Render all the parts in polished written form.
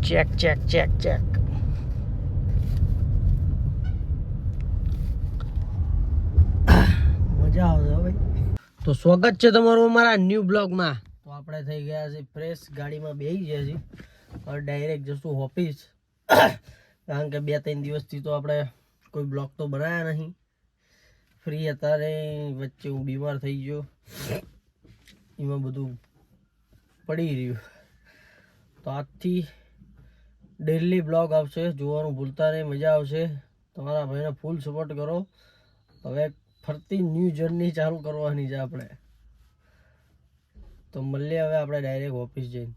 Check check check check. મજા આવે ભાઈ. તો સ્વાગત છે તમારું અમારા ન્યૂ બ્લોગમાં. તો આપણે થઈ ગયા છે ફ્રેશ, ગાડીમાં બેસી ગયા છીએ. હવે ડાયરેક્ટ જશું ઓફિસ, કારણ કે 2-3 દિવસથી તો આપણે કોઈ બ્લોગ તો બનાવ્યા નહીં. ફ્રી અત્યારે વચ્ચે હું બીમાર થઈ ગયો, એમાં બધું પડી રહ્યું. તો આજથી ડેલી બ્લોગ આવશે, જોવાનું ભૂલતા નહીં, મજા આવશે. તમારા ભાઈને ફૂલ સપોર્ટ કરો. હવે ફરતી ન્યૂ જર્ની ચાલુ કરવાની છે આપણે. તો મળીએ હવે આપણે ડાયરેક્ટ ઓફિસ જઈને.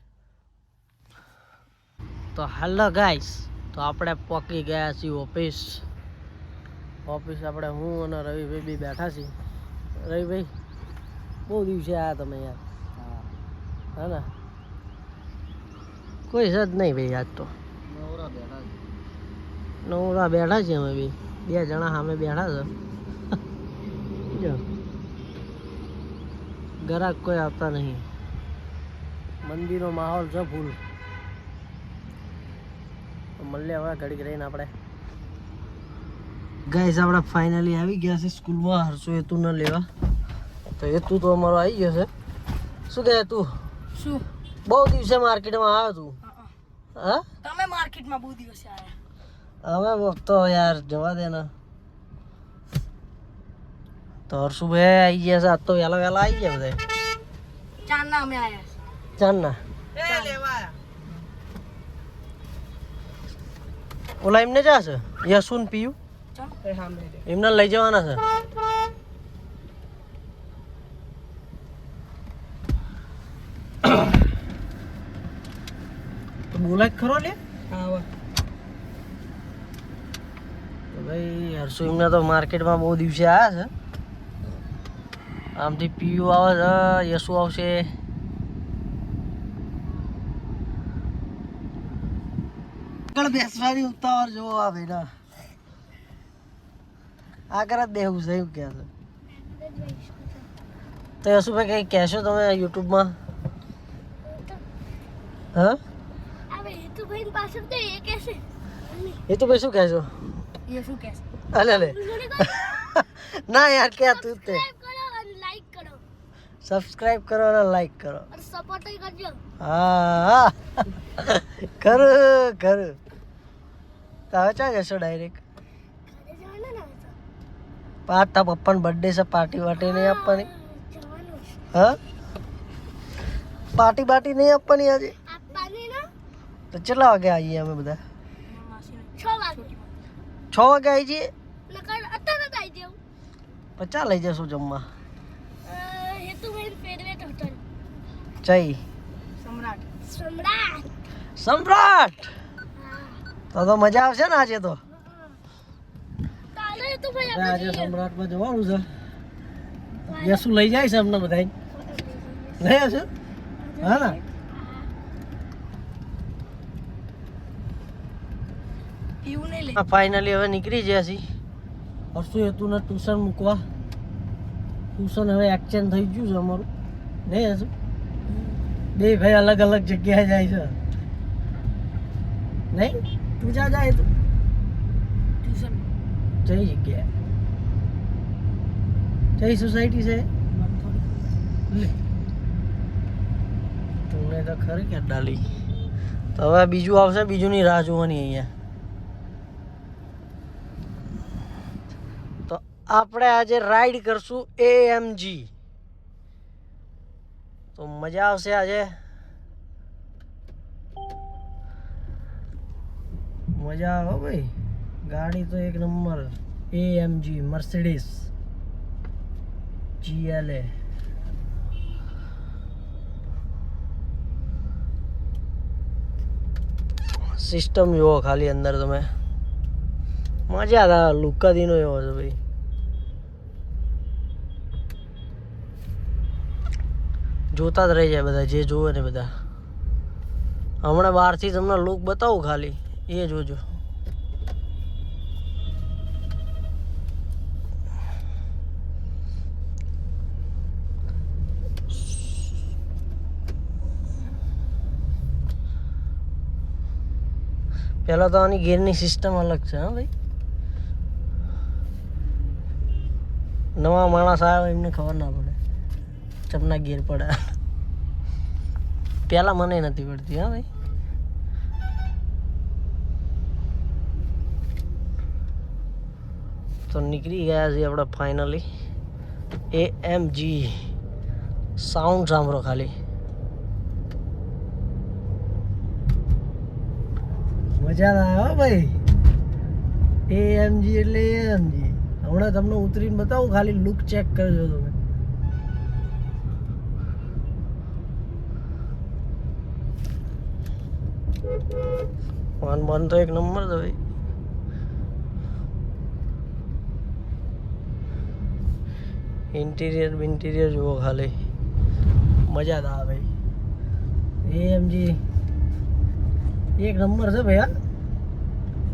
તો હાલો ગાઈસ, તો આપણે પહોંચી ગયા છીએ ઓફિસ. આપણે હું અને રવિભાઈ બી બેઠા છીએ. રવિભાઈ, બહુ દિવસે આવ્યા તમે યાર. હા ને, કોઈ છે જ નહીં ભાઈ. આજ તો નવરા બેઠા છીએ અમે બી. 2 જણા સામે બેઠા છે. ગ્રાહક કોઈ આવતા નહીં. મંદિરનો માહોલ છે ફૂલ. મળીએ હવે ઘડીક રહીને આપણે. ગાઈસ, આપણે ફાઇનલી આવી ગયા છે સ્કૂલમાં હર્ષો હેતુને લેવા. તો હેતુ તો અમારો આવી ગયો છે. શું કહે તું? શું બહુ દિવસે માર્કેટમાં આવ્યો તું? હા, તમે માર્કેટમાં બહુ દિવસે આવ્યા. હવે તો યાર જવા દે ને. તો હર્ષુભાઈ આવી ગયા છે. આજ તો વહેલા આવી ગયા બધા. ચાંદના અમે આવ્યા. ચાંદના ઓલા એમને જશે યશુન પીયું, એમને લઈ જવાના છે. તો બોલાય ખરો લે. તો ભાઈ હર્ષુ એમને તો માર્કેટમાં બહુ દિવસે આવ્યા છે. આમથી પીયુ આવે છે, યશુ આવશે. આગળ બેસવાની ઉતાવળ જોવો આ ભાઈ. આગળ જ બેહવું છે એવું કહે છે. તો યશુભાઈ કંઈ કહેશો તમે યુટ્યુબમાં? હા, એ તો ભાઈ શું કહેશો? અલે ના યાર, ક્યાં તું તે સબસ્ક્રાઇબ કરો અને લાઈક કરો. હા કરું. તો હવે ચા જશો ડાયરેક્ટ? તારા પપ્પાનો બર્થડે છે, પાર્ટી વાટી નહીં આપવાની? હા, પાર્ટી નહીં આપવાની આજે? તો કેટલા વાગે આવીએ અમે બધા? 6 વાગે આવી જઈએ. પછી લઈ જશું જમવા. જઈ સમ્રાટ. તો મજા આવશે ને આજે? તો આજે સમ્રાટમાં જવાનું છે. યશુ લઈ જાય છે અમને બધા. લઈ આવશે? હા ને. ફાઇનલી હવે નીકળી ગયા છીએ. હર્ષુ હેતુને ટ્યુશન મૂકવા. ટ્યુશન હવે એક્સચેન્જ થઈ ગયું છે અમારું. નહીં હશું? બે ભાઈ અલગ અલગ જગ્યાએ જાય છે. નહીં, તું જાય તું ટ્યુશન જઈ જગ્યાએ? જઈ સોસાયટી છે તુને તો ખરી કે ડાલી. તો હવે બીજું આવશે, બીજુંની રાહ જોવાની અહીંયા. તો આપણે આજે રાઈડ કરશું AMG. તો મજા આવશે આજે. મજા આવે ભાઈ. ગાડી તો એક number. AMG Mercedes GLA. System જોવો ખાલી અંદર તમે. મજા આવે. લુકાદીનો એવો છે ભાઈ. જોતા જ રહી જાય બધા, જે જોવે ને બધા. હમણાં બહારથી તમને લુક બતાવું ખાલી, એ જોજો. પહેલાં તો આની ગેરની સિસ્ટમ અલગ છે હા ભાઈ. નવા માણસ આવ્યો એમને ખબર ના પડે ચપના ગેર પડે. પહેલાં મને નથી પડતી હા ભાઈ. તો નીકળી ગયા છીએ આપણે ફાઇનલી. AMG સાઉન્ડ સાંભળો ખાલી. મજા આવે ભાઈ. AMG એટલે AMG. હમણાં તમને ઉતરીને બતાવું, ખાલી લુક ચેક કરજો તમે. વન તો એક નંબર છે ભાઈ. ઇન્ટિરિયર જુઓ ખાલી, મજા જ આવે ભાઈ. AMG એક નંબર છે ભાઈ. હા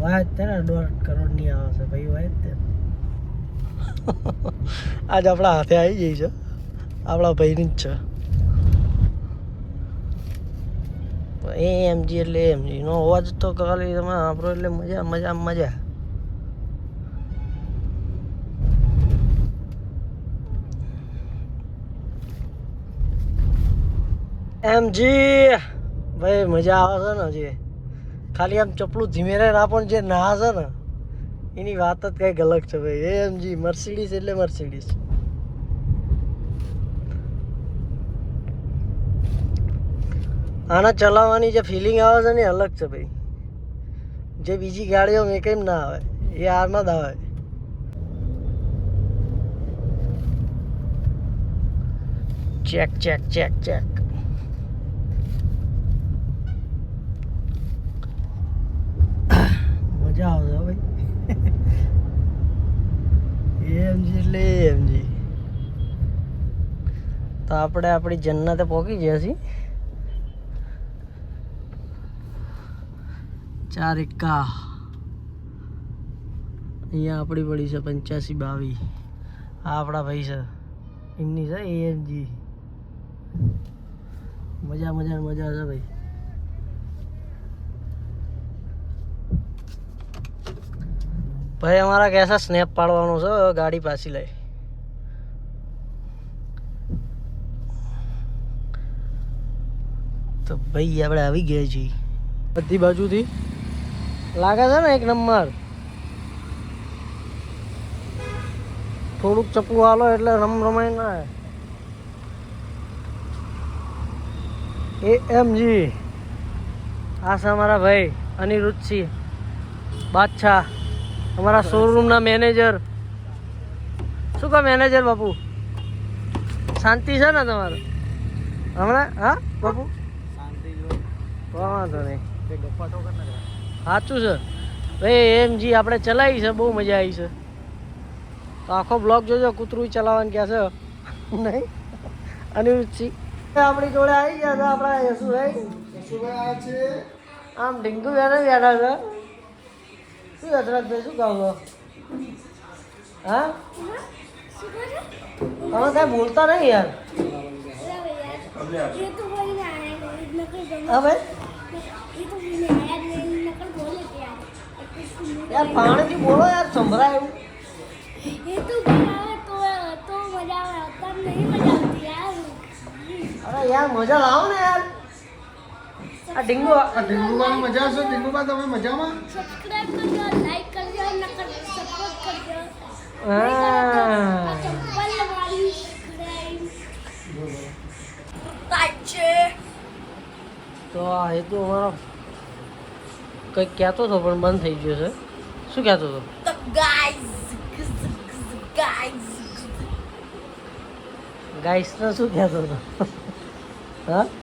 વાત તેને 1.5 કરોડની આવે છે ભાઈ. વાત તે આજ આપણા હાથે આવી જઈ છે, આપણા ભાઈની જ છે. AMG એટલે AMG નો અવાજ તો ખાલી તમે સાંભળો એટલે મજા મજા મજા. MG ભાઈ મજા આવે છે ને. જે ખાલી આમ ચપલું ધીમે રહે ના, પણ જે ના છે ને એની વાત જ કંઈક અલગ છે ભાઈ. AMG મર્સિડીઝ એટલે મર્સિડીઝ. આના ચલાવવાની જે ફિલિંગ આવે છે ને એ અલગ છે ભાઈ. જે બીજી ગાડીઓ મેં કેમ ના આવે એ આરમાં જ આવે. Check check check check. મજા આવે ભાઈ. AMG એટલે AMG. તો આપણે આપણી જન્નતે પહોંચી ગયા છીએ. 4 એકા અહીંયા આપણી પડી છે 85-22. આ આપણા ભાઈ છે, એમની છે AMG. મજા મજા મજા છે ભાઈ. ભાઈ અમારા કહેશે સ્નેપ પાડવાનો છે, ગાડી પાછી લઈ. તો ભાઈ આપણે આવી ગયા છીએ બધી બાજુથી. લાગે છે ને એક નંબર. થોડુંક ચપલું હાલો એટલે રમાય ના. AMG આ છે અમારા ભાઈ અનિરુદ્ધસિંહ બાદશાહ, અમારા શોરૂમના મેનેજર. શું કહો મેનેજર બાપુ, શાંતિ છે ને તમારે હમણાં? હા બાપુ વાંધો નહીં, સાચું છે ભાઈ. AMG આપણે ચલાવી છે, બહુ મજા આવી છે. તો આખો બ્લોગ જોજો. કૂતરું ચલાવવાનું ક્યાં છે નહીં. અનિરુદ્ધસિંહ આપણી જોડે આવી ગયા છે આપણા યશુભાઈ. આમ ઢીંગુ બેઠા બેઠા છે. શું હસરતભાઈ શું કહો છો? હા તમે કાંઈ બોલતા નહીં યાર. હા ભાઈ યાર પાણીથી બોલો યાર, સંભળાય એવું. અરે યાર મજા લાવો ને યાર. આ ઢીંગુબા મજા છે. ઢીંગુબા તમે મજામાં? સબસ્ક્રાઇબ કરજો, લાઈક કરજો, નકર સપોર્ટ કરજો. હા ચપ્પલ વાળી સબસ્ક્રાઇબ ટાઈટ છે. તો આ હેતુ અમારો કંઈક કહેતો હતો પણ બંધ થઈ ગયો છે. શું કહેતો હતો? તો ગાઈઝ ગાઈસને શું કહેતો હતો? હા